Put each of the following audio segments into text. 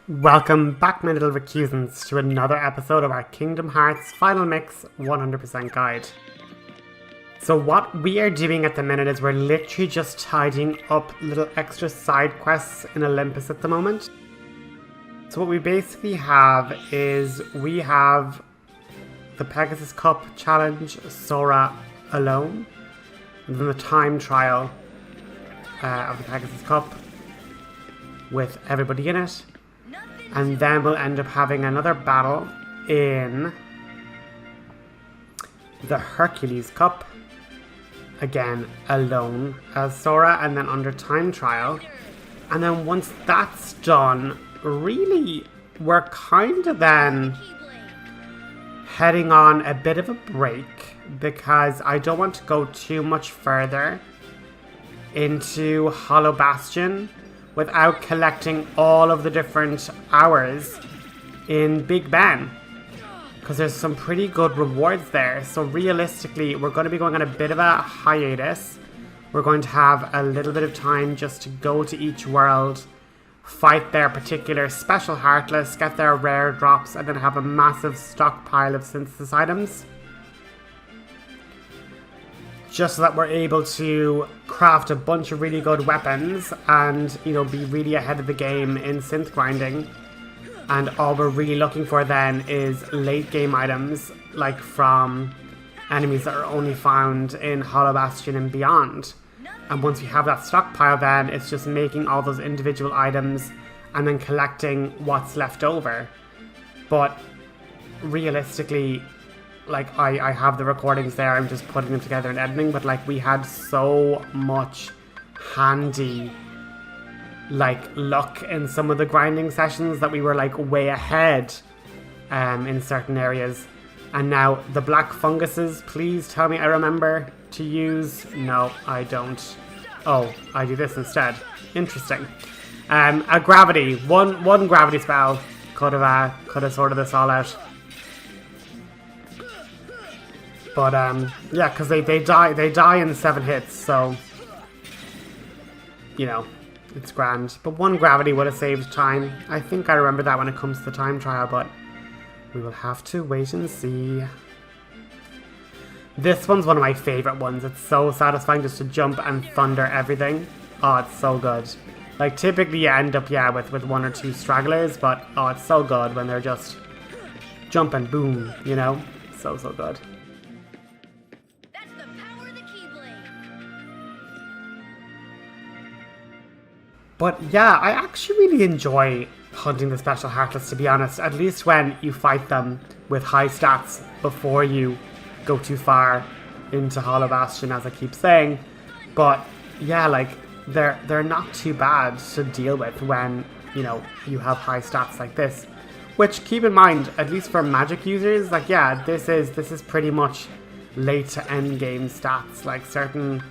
Welcome back, my little recusants, to another episode of our Kingdom Hearts Final Mix 100% guide. So what we are doing at the minute is we're literally just tidying up little extra side quests in Olympus at the moment. So what we basically have is we have the Pegasus Cup challenge, Sora alone, and then the time trial of the Pegasus Cup with everybody in it. And then we'll end up having another battle in the Hercules Cup. Again, alone as Sora, and then under time trial. And then once that's done, really, we're kind of then heading on a bit of a break, because I don't want to go too much further into Hallow Bastion without collecting all of the different hours in Big Ben, because there's some pretty good rewards there. So realistically, we're going to be going on a bit of a hiatus. We're going to have a little bit of time just to go to each world, fight their particular special heartless, get their rare drops, and then have a massive stockpile of synthesis items, just so that we're able to craft a bunch of really good weapons and, you know, be really ahead of the game in synth grinding. And all we're really looking for then is late game items, like from enemies that are only found in Hallow Bastion and beyond. And once we have that stockpile, then it's just making all those individual items and then collecting what's left over. But realistically, like, I have the recordings there, I'm just putting them together and editing, but like, we had so much handy like luck in some of the grinding sessions that we were like way ahead in certain areas. And now the black funguses, please tell me I remember to use. No, I don't. Oh, I do this instead. Interesting. A gravity, one gravity spell could have sorted this all out. But yeah, because they die in 7 hits, so you know, it's grand. But one gravity would have saved time. I think I remember that when it comes to the time trial, but we will have to wait and see. This one's one of my favourite ones. It's so satisfying just to jump and thunder everything. Oh, it's so good. Like, typically you end up, yeah, with 1 or 2 stragglers, but oh, it's so good when they're just jumping, boom, you know? So good. But yeah, I actually really enjoy hunting the special heartless, to be honest. At least when you fight them with high stats before you go too far into Hallow Bastion, as I keep saying. But yeah, like, they're not too bad to deal with when, you know, you have high stats like this. Which, keep in mind, at least for magic users, like, yeah, this is pretty much late to end game stats. Like, certain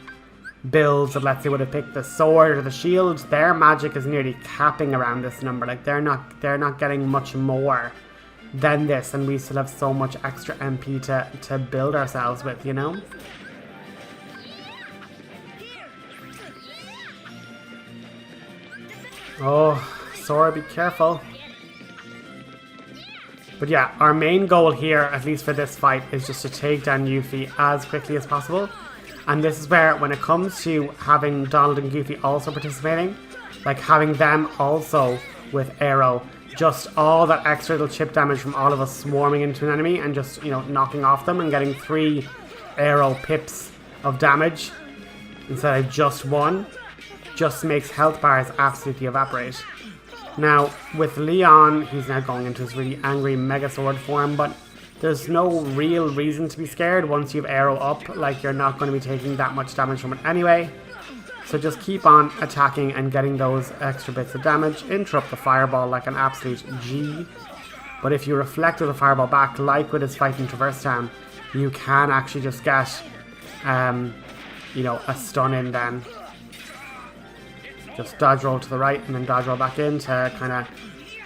builds that, let's say, would have picked the sword or the shield, their magic is nearly capping around this number. Like, they're not getting much more than this, and we still have so much extra MP to build ourselves with, you know? Oh, Sora, be careful. But yeah, our main goal here, at least for this fight, is just to take down Yuffie as quickly as possible. And this is where, when it comes to having Donald and Goofy also participating, like having them also with Arrow, just all that extra little chip damage from all of us swarming into an enemy and just, you know, knocking off them and getting 3 Arrow pips of damage instead of just 1, just makes health bars absolutely evaporate. Now, with Leon, he's now going into his really angry Mega Sword form, but there's no real reason to be scared once you've Arrow up. Like, you're not going to be taking that much damage from it anyway. So just keep on attacking and getting those extra bits of damage. Interrupt the fireball like an absolute G. But if you reflect with the fireball back, like with his fight in Traverse Town, you can actually just get, you know, a stun in then. Just dodge roll to the right and then dodge roll back in to kind of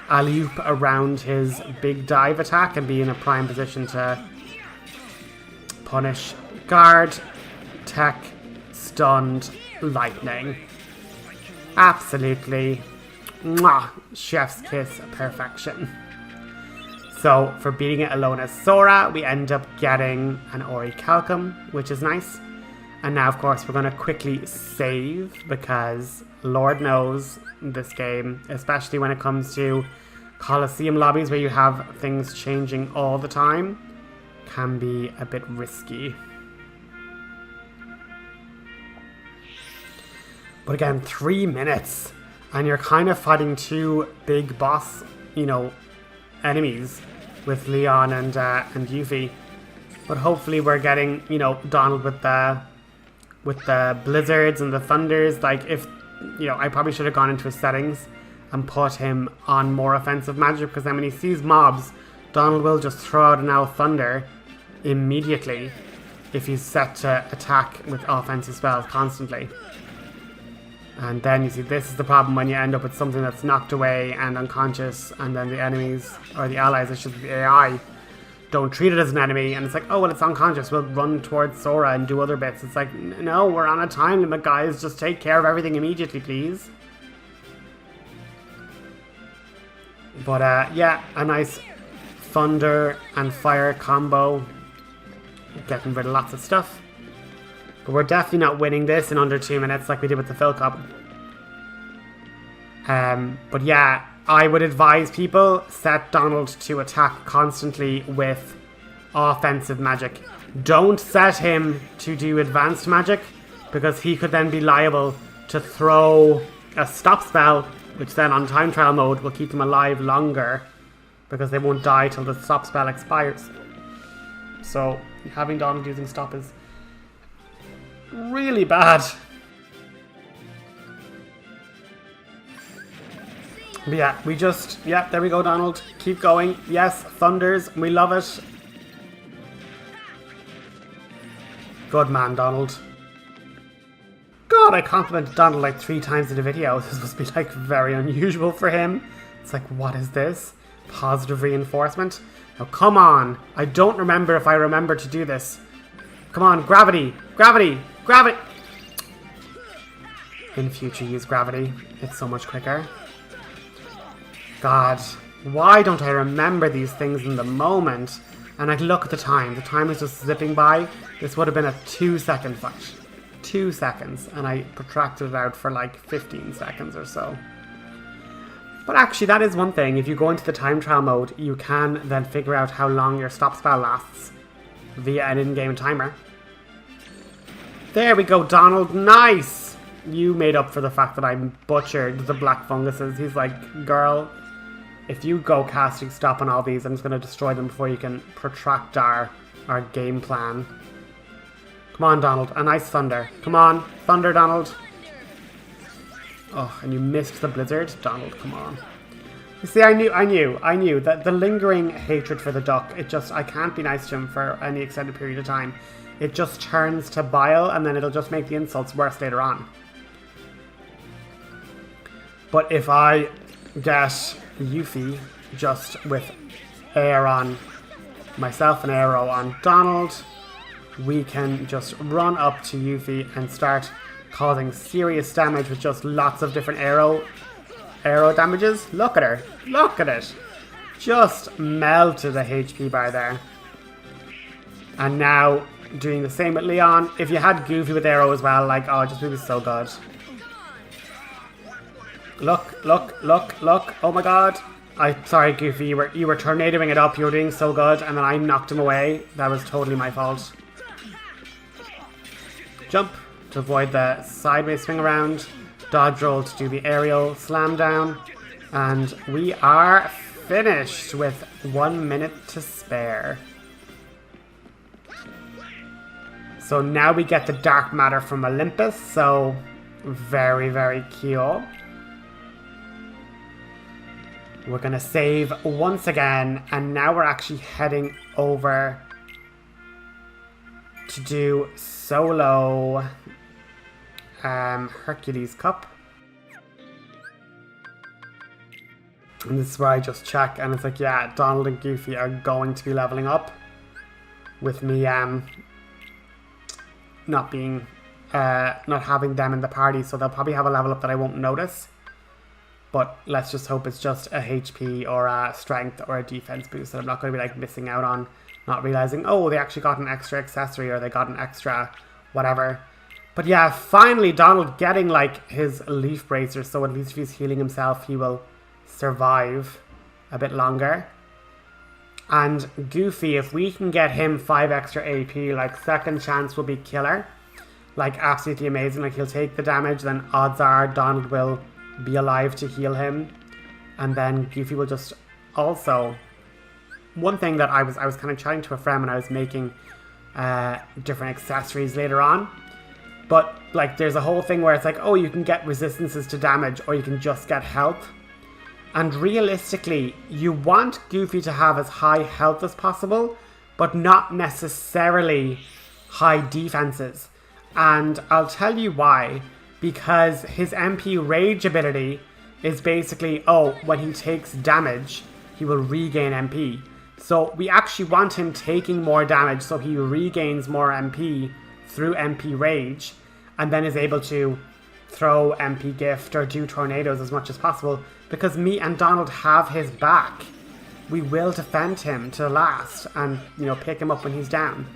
alley-oop around his big dive attack and be in a prime position to punish. Guard, tech, stunned, lightning. Absolutely Mwah! Chef's kiss perfection. So for beating it alone as Sora, we end up getting an Orichalcum, which is nice. And now, of course, we're going to quickly save because Lord knows this game, especially when it comes to Colosseum lobbies where you have things changing all the time, can be a bit risky. But again, 3 minutes and you're kind of fighting two big boss, you know, enemies with Leon and Yuffie. But hopefully we're getting, you know, Donald with the blizzards and the thunders. Like, if, you know, I probably should have gone into his settings and put him on more offensive magic, because then when he sees mobs, Donald will just throw out an owl thunder immediately if he's set to attack with offensive spells constantly. And then you see, this is the problem when you end up with something that's knocked away and unconscious, and then the enemies, or the allies, I should be the AI, don't treat it as an enemy, and it's like, oh, well, it's unconscious, we'll run towards Sora and do other bits. It's like, no, we're on a time limit, guys, just take care of everything immediately, please. But, yeah, a nice thunder and fire combo, getting rid of lots of stuff. But we're definitely not winning this in under 2 minutes like we did with the Phil Cup. But yeah, I would advise people set Donald to attack constantly with offensive magic. Don't set him to do advanced magic, because he could then be liable to throw a stop spell, which then on time trial mode will keep them alive longer because they won't die till the stop spell expires. So having Donald using stop is really bad. But yeah, we just, yeah, there we go, Donald. Keep going. Yes, thunders. We love it. Good man, Donald. God, I complimented Donald like 3 times in a video. This must be like very unusual for him. It's like, what is this? Positive reinforcement? Now, come on. I don't remember if I remember to do this. Come on, gravity. Gravity. Gravity. In future, use gravity. It's so much quicker. God, why don't I remember these things in the moment? And I look at the time. The time is just zipping by. This would have been a 2-second fight. 2 seconds. And I protracted it out for like 15 seconds or so. But actually, that is one thing. If you go into the time trial mode, you can then figure out how long your stop spell lasts via an in-game timer. There we go, Donald. Nice! You made up for the fact that I butchered the black funguses. He's like, girl, if you go casting stop on all these, I'm just going to destroy them before you can protract our game plan. Come on, Donald. A nice thunder. Come on. Thunder, Donald. Oh, and you missed the blizzard. Donald, come on. You see, I knew that the lingering hatred for the duck, it just, I can't be nice to him for any extended period of time. It just turns to bile, and then it'll just make the insults worse later on. But if I get Yuffie just with air on myself and arrow on Donald, we can just run up to Yuffie and start causing serious damage with just lots of different arrow damages. Look at her. Look at it. Just melted the HP bar there. And now doing the same with Leon. If you had Goofy with arrow as well, like, oh, it just would be so good. Look, look, look, look. Oh my god. Sorry, Goofy, you were tornadoing it up. You were doing so good, and then I knocked him away. That was totally my fault. Jump to avoid the sideways swing around. Dodge roll to do the aerial slam down. And we are finished with 1 minute to spare. So now we get the dark matter from Olympus. So very, very cool. We're going to save once again. And now we're actually heading over to do solo Hercules Cup. And this is where I just check, and it's like, yeah, Donald and Goofy are going to be leveling up with me not having them in the party, so they'll probably have a level up that I won't notice. But let's just hope it's just a HP or a strength or a defense boost that I'm not going to be like missing out on, not realizing, oh, they actually got an extra accessory or they got an extra whatever. But yeah, finally Donald getting like his leaf bracer, so at least if he's healing himself, he will survive a bit longer. And Goofy, if we can get him 5 extra AP, like second chance will be killer. Like absolutely amazing. Like he'll take the damage, then odds are Donald will be alive to heal him. And then Goofy will just also... One thing that I was kind of chatting to a friend when I was making different accessories later on. But like there's a whole thing where it's like, oh, you can get resistances to damage or you can just get health. And realistically, you want Goofy to have as high health as possible, but not necessarily high defenses. And I'll tell you why. Because his MP Rage ability is basically, oh, when he takes damage, he will regain MP. So we actually want him taking more damage so he regains more MP through MP Rage, and then is able to throw MP Gift or do tornadoes as much as possible, because me and Donald have his back. We will defend him to the last and, you know, pick him up when he's down.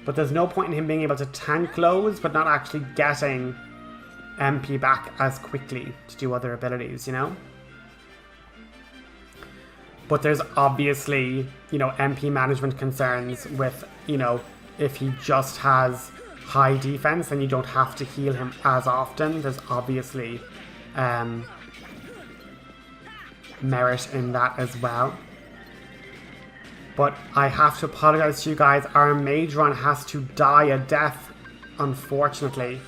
But there's no point in him being able to tank loads but not actually getting MP back as quickly to do other abilities, you know? But there's obviously, you know, MP management concerns with, you know, if he just has high defense, then you don't have to heal him as often. There's obviously merit in that as well. But I have to apologize to you guys. Our mage run has to die a death, unfortunately,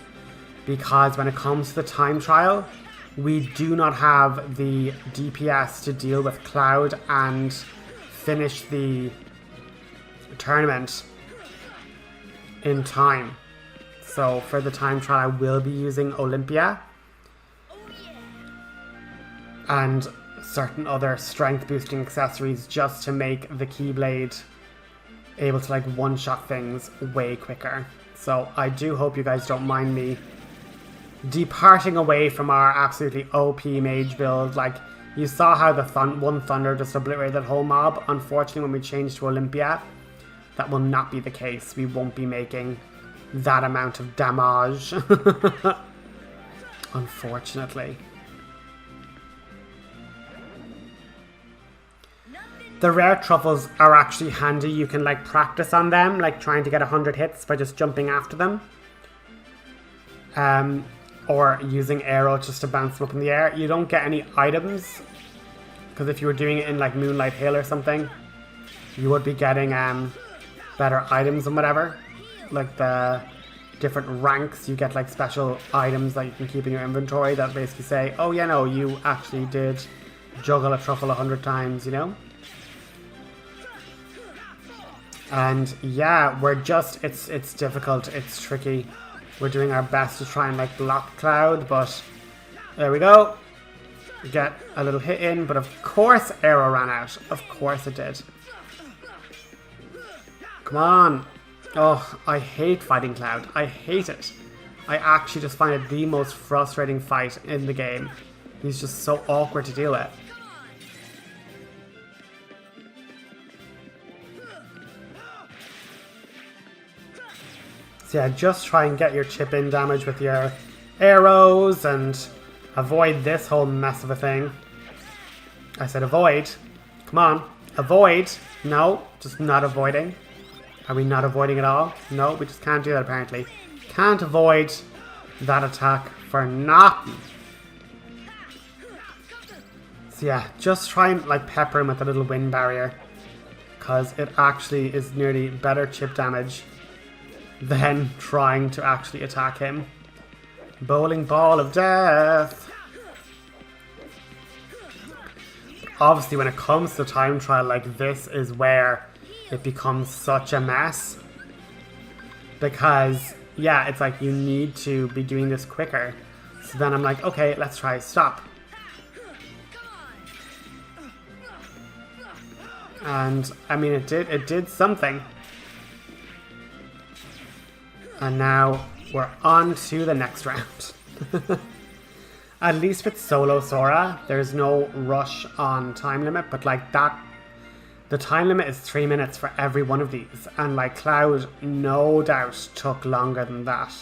because when it comes to the time trial, we do not have the DPS to deal with Cloud and finish the tournament in time. So for the time trial, I will be using Olympia and certain other strength boosting accessories just to make the Keyblade able to like one-shot things way quicker. So I do hope you guys don't mind me departing away from our absolutely OP mage build. Like, you saw how the one Thunder just obliterated that whole mob. Unfortunately, when we change to Olympia, that will not be the case. We won't be making that amount of damage. Unfortunately. The rare truffles are actually handy. You can like practice on them, like trying to get 100 hits by just jumping after them. Or using arrow just to bounce them up in the air. You don't get any items, because if you were doing it in like Moonlight Hill or something, you would be getting better items and whatever. Like the different ranks, you get like special items that you can keep in your inventory that basically say, oh yeah, no, you actually did juggle a truffle 100 times, you know? And yeah, we're just, it's difficult, it's tricky. We're doing our best to try and like block Cloud, but there we go. We get a little hit in, but of course arrow ran out. Of course it did. Come on. Oh, I hate fighting Cloud. I hate it. I actually just find it the most frustrating fight in the game. He's just so awkward to deal with. So yeah, just try and get your chip-in damage with your arrows and avoid this whole mess of a thing. I said avoid. Come on. Avoid. No, just not avoiding. Are we not avoiding at all? No, we just can't do that apparently. Can't avoid that attack for nothing. So yeah, just try and like pepper him with a little wind barrier, because it actually is nearly better chip damage than trying to actually attack him. Bowling ball of death. Obviously, when it comes to time trial, like this is where it becomes such a mess. Because, yeah, it's like you need to be doing this quicker. So then I'm like, okay, let's try stop. And, I mean, it did something. And now we're on to the next round. At least with solo Sora, there's no rush on time limit, but like that, the time limit is 3 minutes for every one of these, and like Cloud no doubt took longer than that.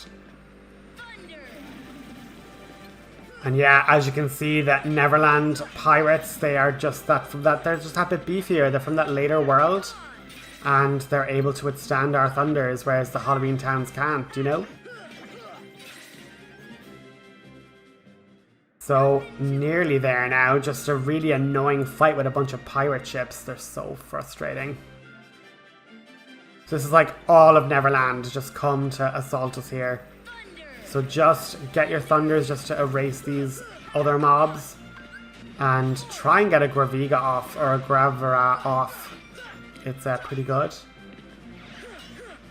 And yeah, as you can see, that Neverland pirates, they are just that, they're just a bit beefier. They're from that later world, and they're able to withstand our thunders, whereas the Halloween towns can't, you know? So, nearly there now. Just a really annoying fight with a bunch of pirate ships. They're so frustrating. So this is like all of Neverland just come to assault us here. So just get your thunders just to erase these other mobs. And try and get a Graviga off, or a Gravera off. It's pretty good.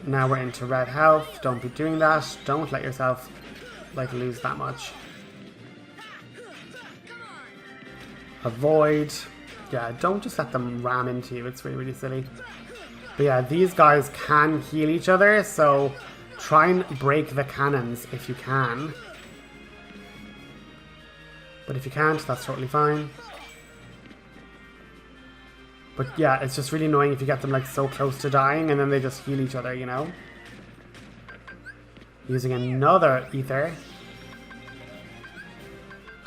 Now we're into red health. Don't be doing that. Don't let yourself like lose that much. Avoid. Yeah, don't just let them ram into you. It's really, really silly. But yeah, these guys can heal each other, so try and break the cannons if you can. But if you can't, that's totally fine. But yeah, it's just really annoying if you get them like so close to dying and then they just heal each other, you know? Using another ether.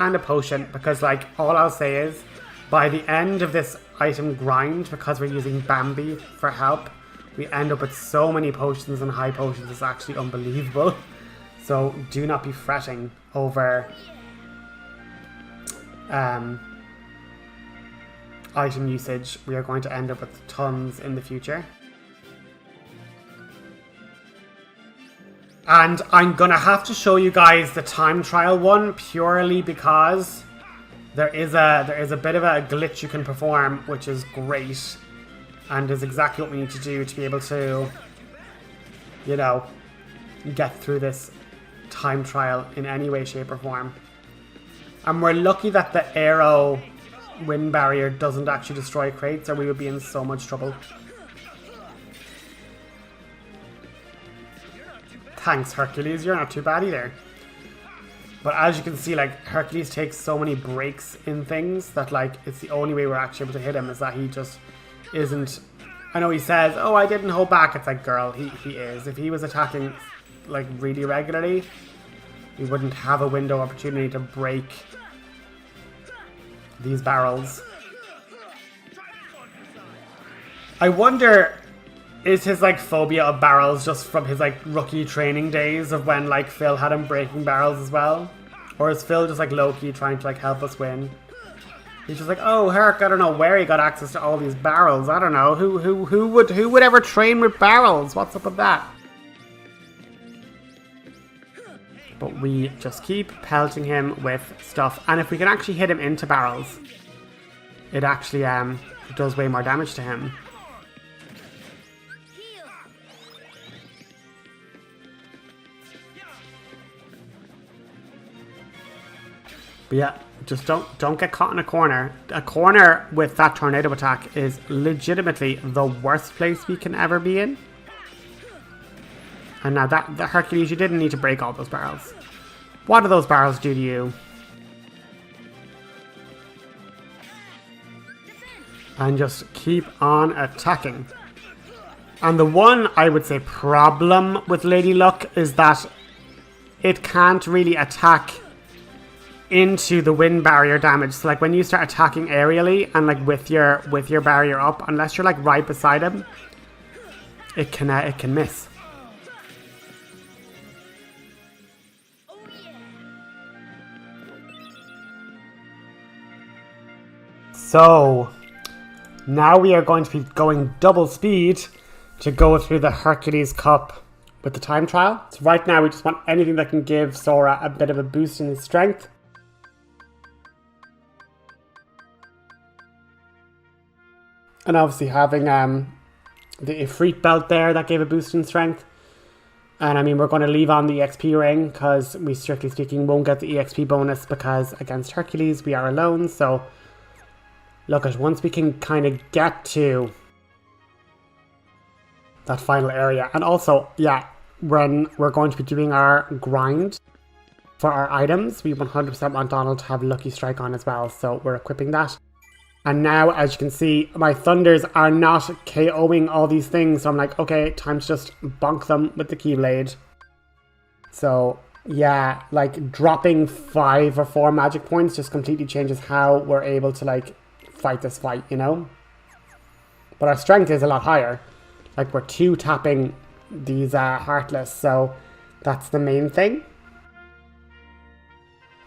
And a potion, because like all I'll say is by the end of this item grind, because we're using Bambi for help, we end up with so many potions and high potions. It's actually unbelievable. So do not be fretting over item usage. We are going to end up with tons in the future. And I'm gonna have to show you guys the time trial one purely because there is a bit of a glitch you can perform, which is great, and is exactly what we need to do to be able to, you know, get through this time trial in any way, shape, or form. And we're lucky that the arrow wind barrier doesn't actually destroy crates, or we would be in so much trouble. Thanks, Hercules. You're not too bad either. But as you can see, like, Hercules takes so many breaks in things that, like, it's the only way we're actually able to hit him is that he just isn't... I know he says, oh, I didn't hold back. It's like, girl, he is. If he was attacking, like, really regularly, we wouldn't have a window opportunity to break these barrels. I wonder... is his, like, phobia of barrels just from his, like, rookie training days of when, like, Phil had him breaking barrels as well? Or is Phil just, like, low-key trying to, like, help us win? He's just like, oh, Herc, I don't know where he got access to all these barrels. I don't know. Who would ever train with barrels? What's up with that? But we just keep pelting him with stuff. And if we can actually hit him into barrels, it actually does way more damage to him. But yeah, just don't get caught in a corner. A corner with that tornado attack is legitimately the worst place we can ever be in. And now that Hercules, you didn't need to break all those barrels. What do those barrels do to you? And just keep on attacking. And the one, I would say, problem with Lady Luck is that it can't really attack into the wind barrier damage. So like when you start attacking aerially and like with your barrier up, unless you're like right beside him, it can miss. So now we are going to be going double speed to go through the Hercules Cup with the time trial. So right now we just want anything that can give Sora a bit of a boost in his strength. And obviously having the Ifrit belt there, that gave a boost in strength. And I mean, we're going to leave on the EXP ring because we, strictly speaking, won't get the EXP bonus because against Hercules we are alone. So look, at once we can kind of get to that final area. And also, yeah, when we're going to be doing our grind, For our items, we 100% want Donald to have Lucky Strike on as well, so we're equipping that. And now, as you can see, my thunders are not KOing all these things, so I'm like, okay, time to just bonk them with the Keyblade. So, yeah, like, dropping 5 or 4 magic points just completely changes how we're able to, like, fight this fight, you know? But our strength is a lot higher. Like, we're 2-tapping these heartless, so that's the main thing.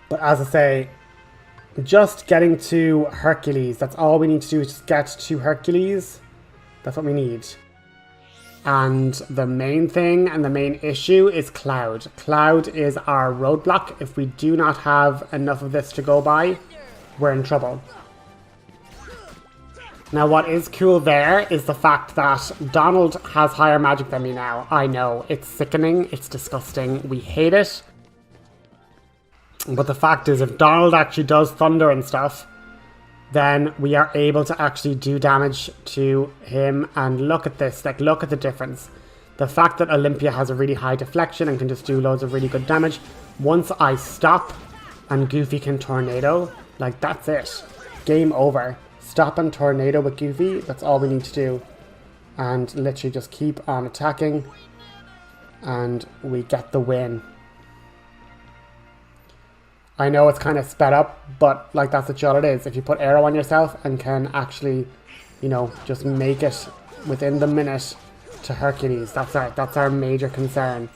But as I say, just getting to Hercules, that's all we need to do is just get to Hercules. That's what we need. And the main thing and the main issue is Cloud. Cloud is our roadblock. If we do not have enough of this to go by, we're in trouble. Now what is cool there is the fact that Donald has higher magic than me now. I know, it's sickening, it's disgusting, we hate it. But the fact is, if Donald actually does thunder and stuff, then we are able to actually do damage to him. And look at this, like, look at the difference. The fact that Olympia has a really high deflection and can just do loads of really good damage. Once I stop and Goofy can tornado, like, that's it. Game over. Stop and tornado with Goofy, that's all we need to do. And literally just keep on attacking. And we get the win. I know it's kind of sped up, but like that's what all it is. If you put arrow on yourself and can actually, you know, just make it within the minute to Hercules, that's our major concern.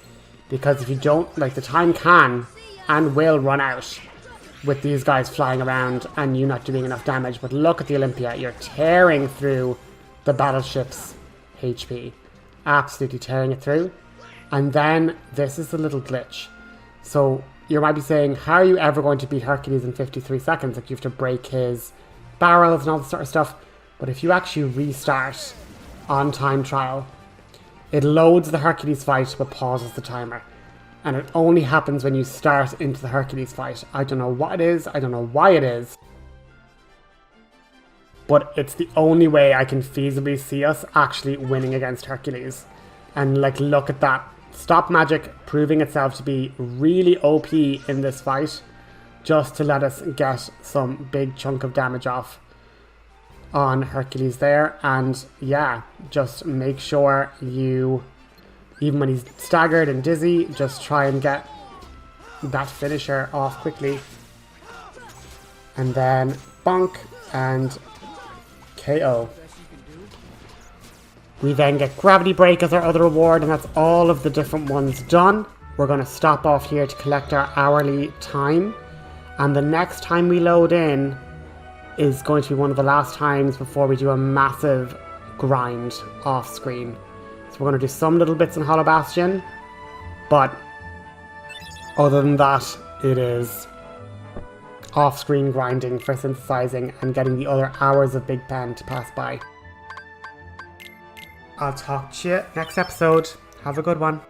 Because if you don't, like, the time can and will run out with these guys flying around and you not doing enough damage. But look at the Olympia, you're tearing through the battleship's HP. Absolutely tearing it through. And then this is the little glitch. So you might be saying, how are you ever going to beat Hercules in 53 seconds? Like, you have to break his barrels and all this sort of stuff. But if you actually restart on time trial, it loads the Hercules fight but pauses the timer. And it only happens when you start into the Hercules fight. I don't know what it is, I don't know why it is. But it's the only way I can feasibly see us actually winning against Hercules. And like, look at that. Stop magic proving itself to be really OP in this fight, just to let us get some big chunk of damage off on Hercules there. And yeah, just make sure you, even when he's staggered and dizzy, just try and get that finisher off quickly. And then bonk and KO. We then get Gravity Break as our other reward, and that's all of the different ones done. We're going to stop off here to collect our hourly time. And the next time we load in is going to be one of the last times before we do a massive grind off screen. So we're going to do some little bits in Hallow Bastion, but other than that, it is off-screen grinding for synthesizing and getting the other hours of Big Pen to pass by. I'll talk to you next episode. Have a good one.